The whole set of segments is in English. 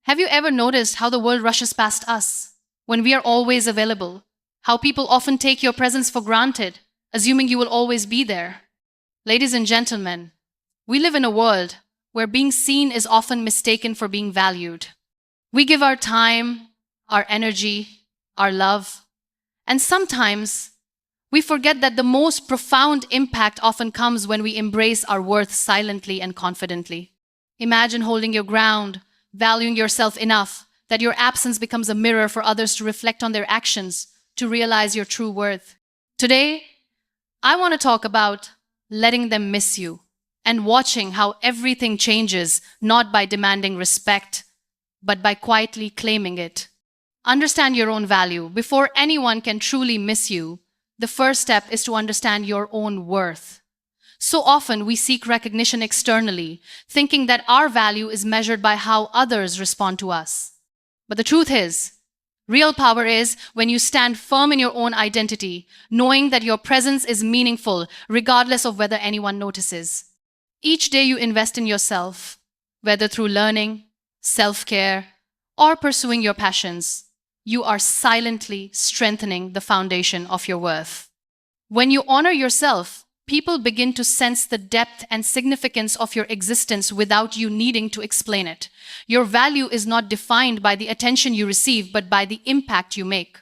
Have you ever noticed how the world rushes past us when we are always available? How people often take your presence for granted, assuming you will always be there? Ladies and gentlemen, we live in a world where being seen is often mistaken for being valued. We give our time, our energy, our love, and sometimes we forget that the most profound impact often comes when we embrace our worth silently and confidently. Imagine holding your ground, valuing yourself enough that your absence becomes a mirror for others to reflect on their actions, to realize your true worth. Today, I want to talk about letting them miss you and watching how everything changes, not by demanding respect, but by quietly claiming it. Understand your own value. Before anyone can truly miss you, the first step is to understand your own worth. So often we seek recognition externally, thinking that our value is measured by how others respond to us. But the truth is, real power is when you stand firm in your own identity, knowing that your presence is meaningful regardless of whether anyone notices. Each day you invest in yourself, whether through learning, self-care, or pursuing your passions, you are silently strengthening the foundation of your worth. When you honor yourself, people begin to sense the depth and significance of your existence without you needing to explain it. Your value is not defined by the attention you receive, but by the impact you make.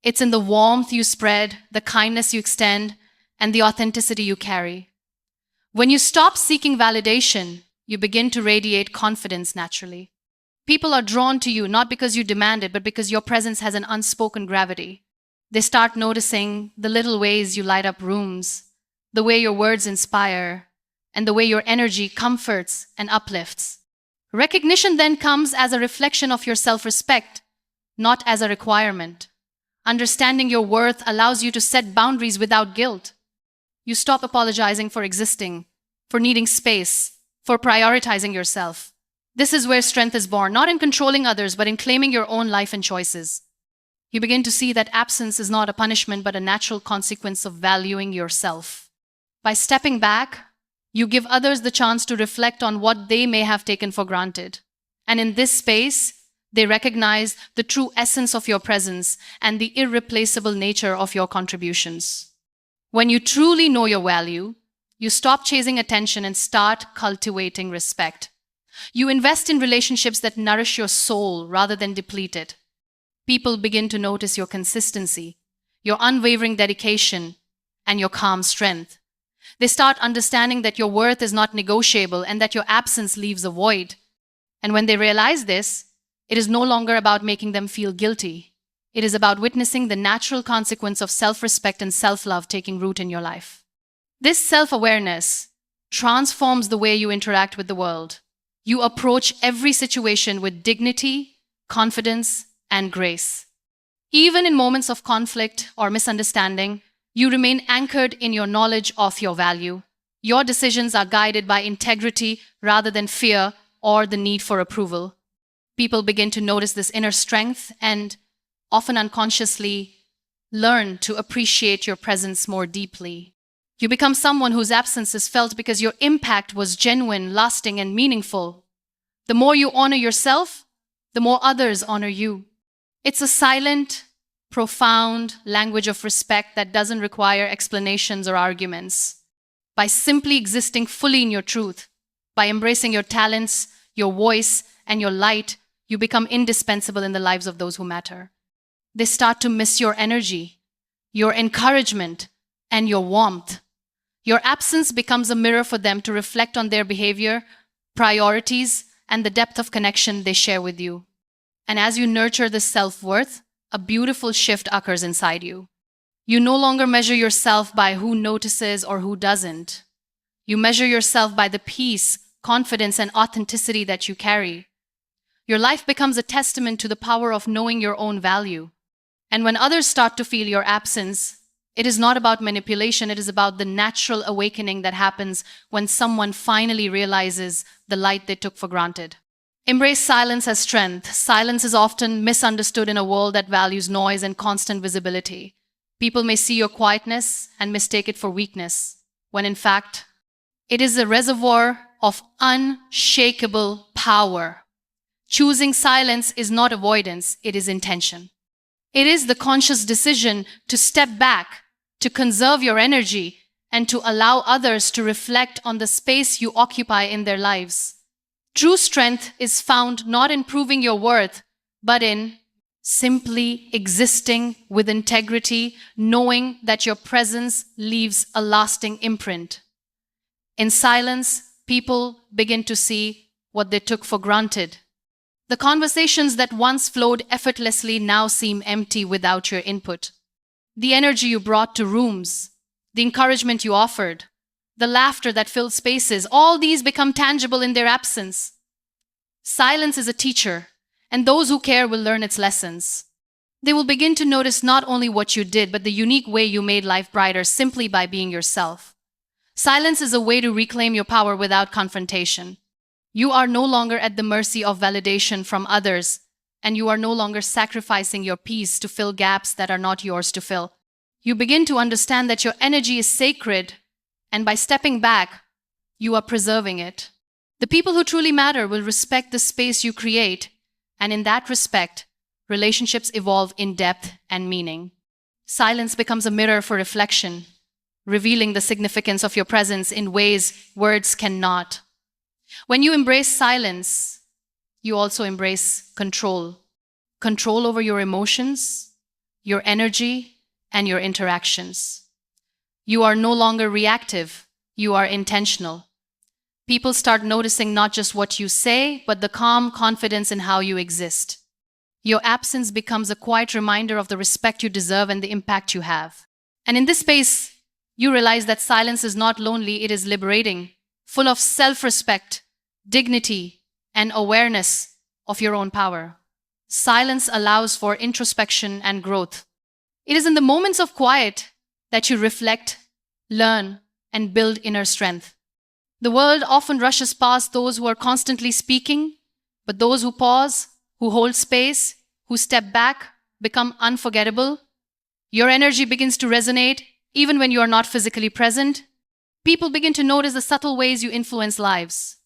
It's in the warmth you spread, the kindness you extend, and the authenticity you carry. When you stop seeking validation, you begin to radiate confidence naturally. People are drawn to you not because you demand it, but because your presence has an unspoken gravity. They start noticing the little ways you light up rooms, the way your words inspire, and the way your energy comforts and uplifts. Recognition then comes as a reflection of your self-respect, not as a requirement. Understanding your worth allows you to set boundaries without guilt. You stop apologizing for existing, for needing space, for prioritizing yourself. This is where strength is born, not in controlling others, but in claiming your own life and choices. You begin to see that absence is not a punishment, but a natural consequence of valuing yourself. By stepping back, you give others the chance to reflect on what they may have taken for granted. And in this space, they recognize the true essence of your presence and the irreplaceable nature of your contributions. When you truly know your value, you stop chasing attention and start cultivating respect. You invest in relationships that nourish your soul rather than deplete it. People begin to notice your consistency, your unwavering dedication, and your calm strength. They start understanding that your worth is not negotiable and that your absence leaves a void. And when they realize this, it is no longer about making them feel guilty. It is about witnessing the natural consequence of self-respect and self-love taking root in your life. This self-awareness transforms the way you interact with the world. You approach every situation with dignity, confidence, and grace. Even in moments of conflict or misunderstanding, you remain anchored in your knowledge of your value. Your decisions are guided by integrity rather than fear or the need for approval. People begin to notice this inner strength and, often unconsciously, learn to appreciate your presence more deeply. You become someone whose absence is felt because your impact was genuine, lasting, and meaningful. The more you honor yourself, the more others honor you. It's a silent, profound language of respect that doesn't require explanations or arguments. By simply existing fully in your truth, by embracing your talents, your voice, and your light, you become indispensable in the lives of those who matter. They start to miss your energy, your encouragement, and your warmth. Your absence becomes a mirror for them to reflect on their behavior, priorities, and the depth of connection they share with you. And as you nurture this self-worth, a beautiful shift occurs inside you. You no longer measure yourself by who notices or who doesn't. You measure yourself by the peace, confidence, and authenticity that you carry. Your life becomes a testament to the power of knowing your own value. And when others start to feel your absence, it is not about manipulation, it is about the natural awakening that happens when someone finally realizes the light they took for granted. Embrace silence as strength. Silence is often misunderstood in a world that values noise and constant visibility. People may see your quietness and mistake it for weakness, when in fact, it is a reservoir of unshakable power. Choosing silence is not avoidance, it is intention. It is the conscious decision to step back, to conserve your energy, and to allow others to reflect on the space you occupy in their lives. True strength is found not in proving your worth, but in simply existing with integrity, knowing that your presence leaves a lasting imprint. In silence, people begin to see what they took for granted. The conversations that once flowed effortlessly now seem empty without your input. The energy you brought to rooms, the encouragement you offered, the laughter that filled spaces, all these become tangible in their absence. Silence is a teacher, and those who care will learn its lessons. They will begin to notice not only what you did, but the unique way you made life brighter simply by being yourself. Silence is a way to reclaim your power without confrontation. You are no longer at the mercy of validation from others, and you are no longer sacrificing your peace to fill gaps that are not yours to fill. You begin to understand that your energy is sacred, and by stepping back, you are preserving it. The people who truly matter will respect the space you create, and in that respect, relationships evolve in depth and meaning. Silence becomes a mirror for reflection, revealing the significance of your presence in ways words cannot. When you embrace silence, you also embrace control. Control over your emotions, your energy, and your interactions. You are no longer reactive, you are intentional. People start noticing not just what you say, but the calm confidence in how you exist. Your absence becomes a quiet reminder of the respect you deserve and the impact you have. And in this space, you realize that silence is not lonely, it is liberating, full of self-respect, dignity, and awareness of your own power. Silence allows for introspection and growth. It is in the moments of quiet that you reflect, learn, and build inner strength. The world often rushes past those who are constantly speaking, but those who pause, who hold space, who step back, become unforgettable. Your energy begins to resonate even when you are not physically present. People begin to notice the subtle ways you influence lives,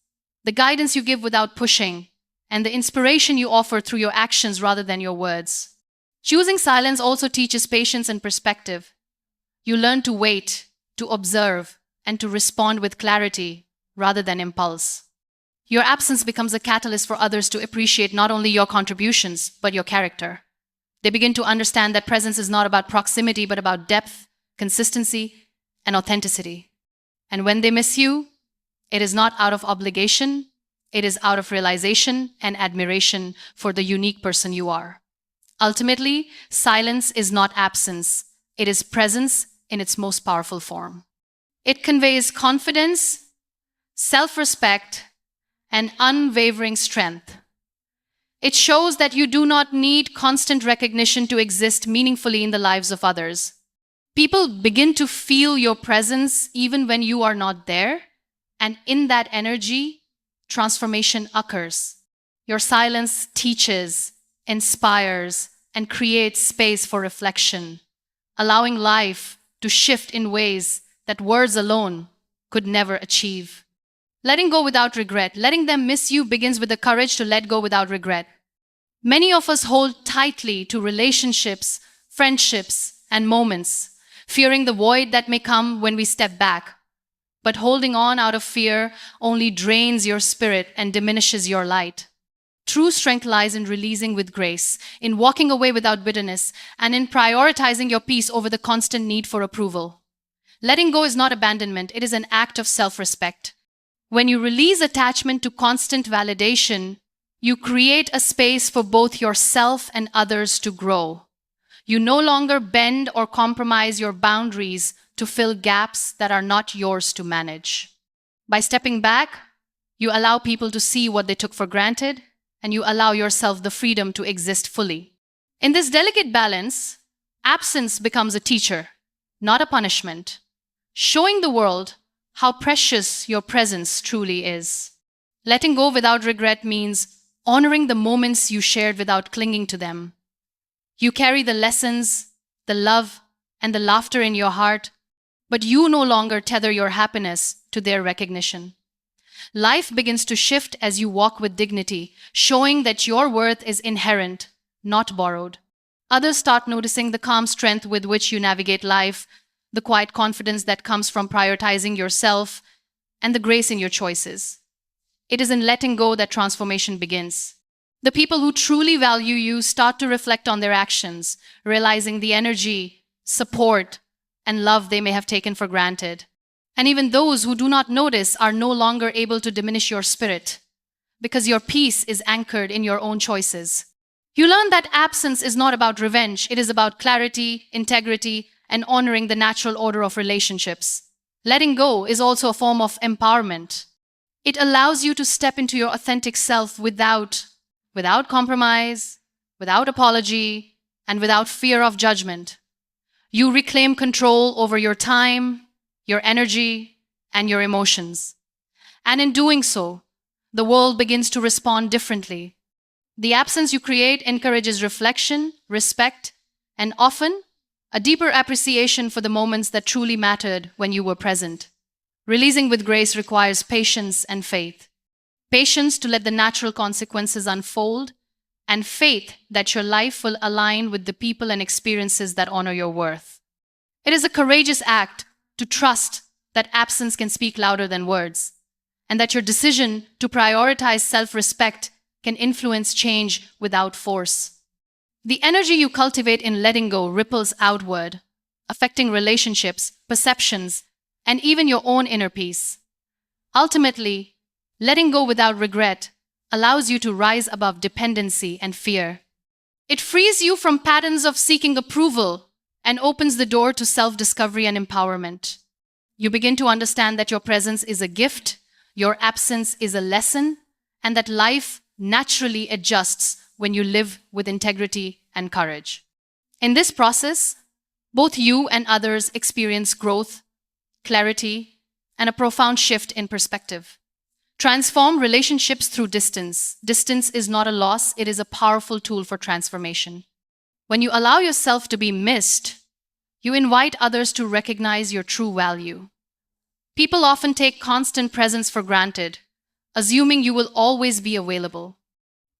the guidance you give without pushing, and the inspiration you offer through your actions rather than your words. Choosing silence also teaches patience and perspective. You learn to wait, to observe, and to respond with clarity rather than impulse. Your absence becomes a catalyst for others to appreciate not only your contributions, but your character. They begin to understand that presence is not about proximity, but about depth, consistency, and authenticity. And when they miss you, it is not out of obligation, it is out of realization and admiration for the unique person you are. Ultimately, silence is not absence, it is presence in its most powerful form. It conveys confidence, self-respect, and unwavering strength. It shows that you do not need constant recognition to exist meaningfully in the lives of others. People begin to feel your presence even when you are not there, and in that energy, transformation occurs. Your silence teaches, inspires, and creates space for reflection, allowing life to shift in ways that words alone could never achieve. Letting go without regret, letting them miss you begins with the courage to let go without regret. Many of us hold tightly to relationships, friendships, and moments, fearing the void that may come when we step back. But holding on out of fear only drains your spirit and diminishes your light. True strength lies in releasing with grace, in walking away without bitterness, and in prioritizing your peace over the constant need for approval. Letting go is not abandonment, it is an act of self-respect. When you release attachment to constant validation, you create a space for both yourself and others to grow. You no longer bend or compromise your boundaries to fill gaps that are not yours to manage. By stepping back, you allow people to see what they took for granted, and you allow yourself the freedom to exist fully. In this delicate balance, absence becomes a teacher, not a punishment, showing the world how precious your presence truly is. Letting go without regret means honoring the moments you shared without clinging to them. You carry the lessons, the love, and the laughter in your heart, but you no longer tether your happiness to their recognition. Life begins to shift as you walk with dignity, showing that your worth is inherent, not borrowed. Others start noticing the calm strength with which you navigate life, the quiet confidence that comes from prioritizing yourself, and the grace in your choices. It is in letting go that transformation begins. The people who truly value you start to reflect on their actions, realizing the energy, support, and love they may have taken for granted. And even those who do not notice are no longer able to diminish your spirit, because your peace is anchored in your own choices. You learn that absence is not about revenge, it is about clarity, integrity, and honoring the natural order of relationships. Letting go is also a form of empowerment. It allows you to step into your authentic self without compromise, without apology, and without fear of judgment. You reclaim control over your time, your energy, and your emotions. And in doing so, the world begins to respond differently. The absence you create encourages reflection, respect, and often a deeper appreciation for the moments that truly mattered when you were present. Releasing with grace requires patience and faith. Patience to let the natural consequences unfold, and faith that your life will align with the people and experiences that honor your worth. It is a courageous act to trust that absence can speak louder than words, and that your decision to prioritize self-respect can influence change without force. The energy you cultivate in letting go ripples outward, affecting relationships, perceptions, and even your own inner peace. Ultimately, letting go without regret allows you to rise above dependency and fear. It frees you from patterns of seeking approval and opens the door to self-discovery and empowerment. You begin to understand that your presence is a gift, your absence is a lesson, and that life naturally adjusts when you live with integrity and courage. In this process, both you and others experience growth, clarity, and a profound shift in perspective. Transform relationships through distance. Distance is not a loss, it is a powerful tool for transformation. When you allow yourself to be missed, you invite others to recognize your true value. People often take constant presence for granted, assuming you will always be available.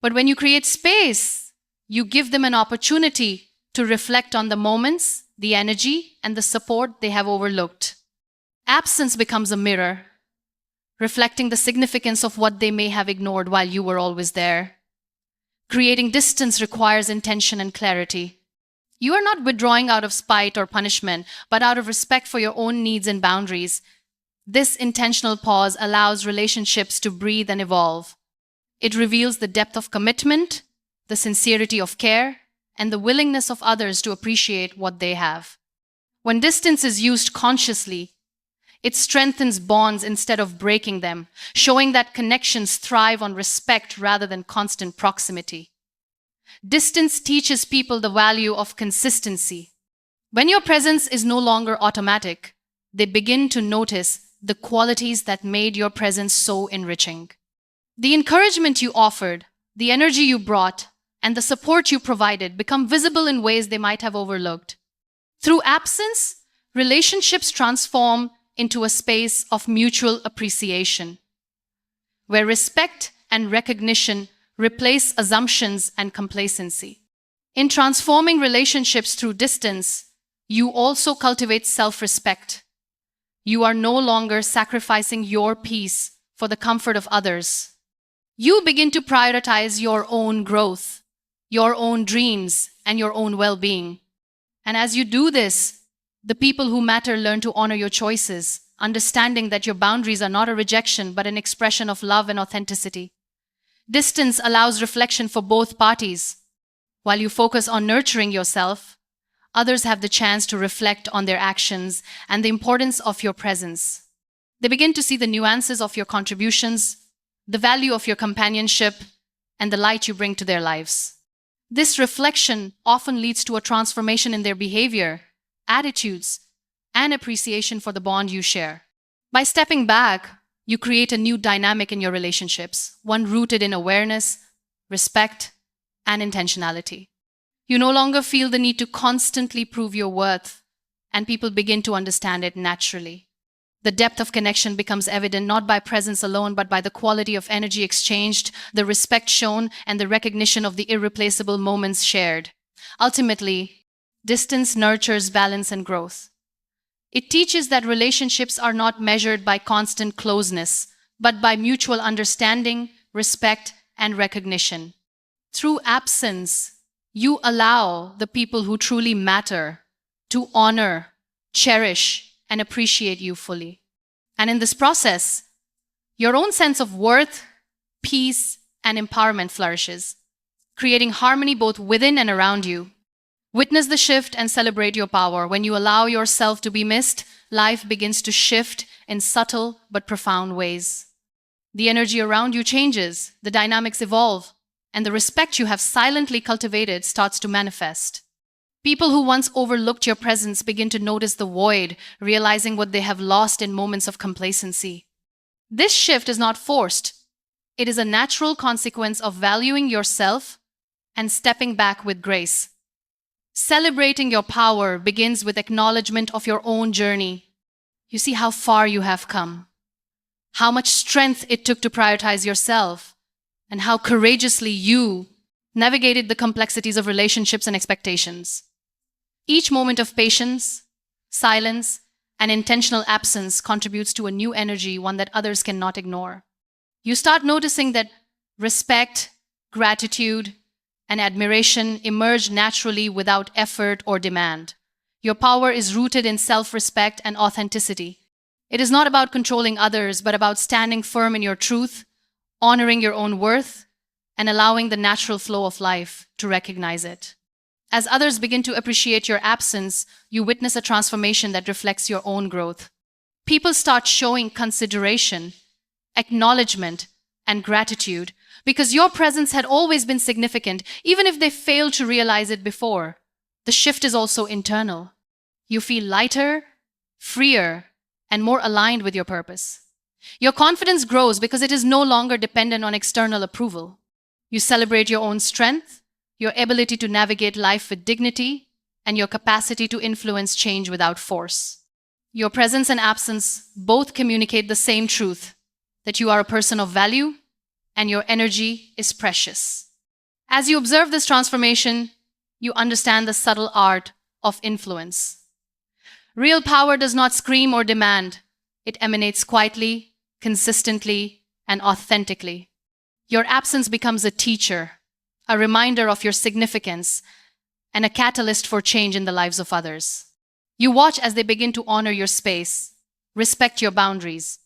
But when you create space, you give them an opportunity to reflect on the moments, the energy, and the support they have overlooked. Absence becomes a mirror, reflecting the significance of what they may have ignored while you were always there. Creating distance requires intention and clarity. You are not withdrawing out of spite or punishment, but out of respect for your own needs and boundaries. This intentional pause allows relationships to breathe and evolve. It reveals the depth of commitment, the sincerity of care, and the willingness of others to appreciate what they have. When distance is used consciously, it strengthens bonds instead of breaking them, showing that connections thrive on respect rather than constant proximity. Distance teaches people the value of consistency. When your presence is no longer automatic, they begin to notice the qualities that made your presence so enriching. The encouragement you offered, the energy you brought, and the support you provided become visible in ways they might have overlooked. Through absence, relationships transform into a space of mutual appreciation, where respect and recognition replace assumptions and complacency. In transforming relationships through distance, you also cultivate self-respect. You are no longer sacrificing your peace for the comfort of others. You begin to prioritize your own growth, your own dreams, and your own well-being. And as you do this, the people who matter learn to honor your choices, understanding that your boundaries are not a rejection but an expression of love and authenticity. Distance allows reflection for both parties. While you focus on nurturing yourself, others have the chance to reflect on their actions and the importance of your presence. They begin to see the nuances of your contributions, the value of your companionship, and the light you bring to their lives. This reflection often leads to a transformation in their behavior, attitudes, and appreciation for the bond you share. By stepping back, you create a new dynamic in your relationships, one rooted in awareness, respect, and intentionality. You no longer feel the need to constantly prove your worth, and people begin to understand it naturally. The depth of connection becomes evident not by presence alone, but by the quality of energy exchanged, the respect shown, and the recognition of the irreplaceable moments shared. Ultimately, distance nurtures balance and growth. It teaches that relationships are not measured by constant closeness, but by mutual understanding, respect, and recognition. Through absence, you allow the people who truly matter to honor, cherish, and appreciate you fully. And in this process, your own sense of worth, peace, and empowerment flourishes, creating harmony both within and around you. Witness the shift and celebrate your power. When you allow yourself to be missed, life begins to shift in subtle but profound ways. The energy around you changes, the dynamics evolve, and the respect you have silently cultivated starts to manifest. People who once overlooked your presence begin to notice the void, realizing what they have lost in moments of complacency. This shift is not forced. It is a natural consequence of valuing yourself and stepping back with grace. Celebrating your power begins with acknowledgement of your own journey. You see how far you have come, how much strength it took to prioritize yourself, and how courageously you navigated the complexities of relationships and expectations. Each moment of patience, silence, and intentional absence contributes to a new energy, one that others cannot ignore. You start noticing that respect, gratitude, and admiration emerge naturally without effort or demand. Your power is rooted in self-respect and authenticity. It is not about controlling others, but about standing firm in your truth, honoring your own worth, and allowing the natural flow of life to recognize it. As others begin to appreciate your absence, you witness a transformation that reflects your own growth. People start showing consideration, acknowledgement, and gratitude because your presence had always been significant, even if they failed to realize it before. The shift is also internal. You feel lighter, freer, and more aligned with your purpose. Your confidence grows because it is no longer dependent on external approval. You celebrate your own strength, your ability to navigate life with dignity, and your capacity to influence change without force. Your presence and absence both communicate the same truth, that you are a person of value and your energy is precious. As you observe this transformation, you understand the subtle art of influence. Real power does not scream or demand. It emanates quietly, consistently, and authentically. Your absence becomes a teacher, a reminder of your significance, and a catalyst for change in the lives of others. You watch as they begin to honor your space, respect your boundaries,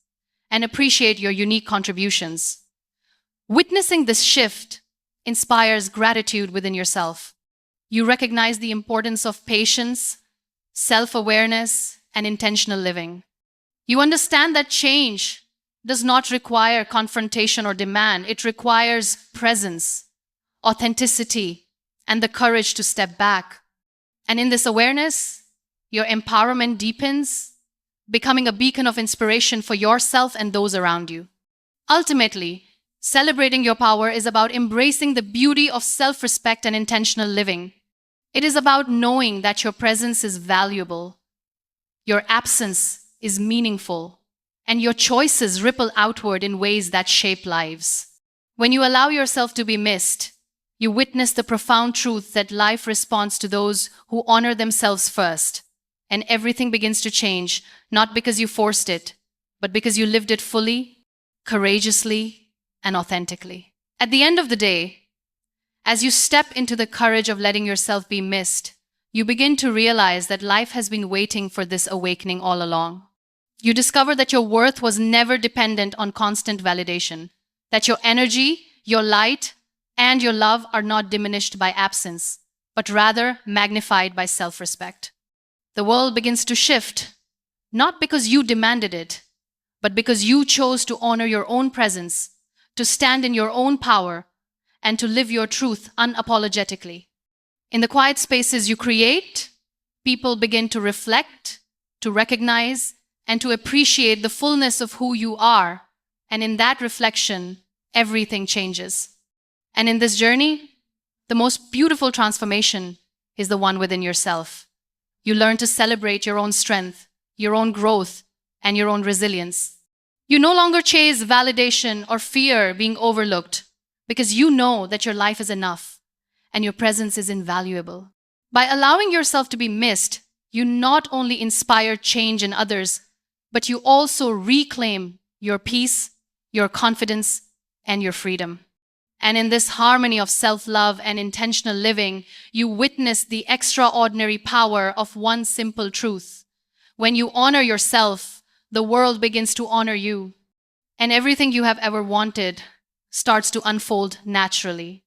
and appreciate your unique contributions. Witnessing this shift inspires gratitude within yourself. You recognize the importance of patience, self-awareness, and intentional living. You understand that change does not require confrontation or demand. It requires presence, authenticity, and the courage to step back. And in this awareness, your empowerment deepens, becoming a beacon of inspiration for yourself and those around you. Ultimately, celebrating your power is about embracing the beauty of self-respect and intentional living. It is about knowing that your presence is valuable, your absence is meaningful, and your choices ripple outward in ways that shape lives. When you allow yourself to be missed, you witness the profound truth that life responds to those who honor themselves first, and everything begins to change, not because you forced it, but because you lived it fully, courageously, and authentically. At the end of the day, as you step into the courage of letting yourself be missed, you begin to realize that life has been waiting for this awakening all along. You discover that your worth was never dependent on constant validation, that your energy, your light, and your love are not diminished by absence, but rather magnified by self-respect. The world begins to shift, not because you demanded it, but because you chose to honor your own presence, to stand in your own power, and to live your truth unapologetically. In the quiet spaces you create, people begin to reflect, to recognize, and to appreciate the fullness of who you are. And in that reflection, everything changes. And in this journey, the most beautiful transformation is the one within yourself. You learn to celebrate your own strength, your own growth, and your own resilience. You no longer chase validation or fear being overlooked because you know that your life is enough and your presence is invaluable. By allowing yourself to be missed, you not only inspire change in others, but you also reclaim your peace, your confidence, and your freedom. And in this harmony of self-love and intentional living, you witness the extraordinary power of one simple truth. When you honor yourself, the world begins to honor you, and everything you have ever wanted starts to unfold naturally.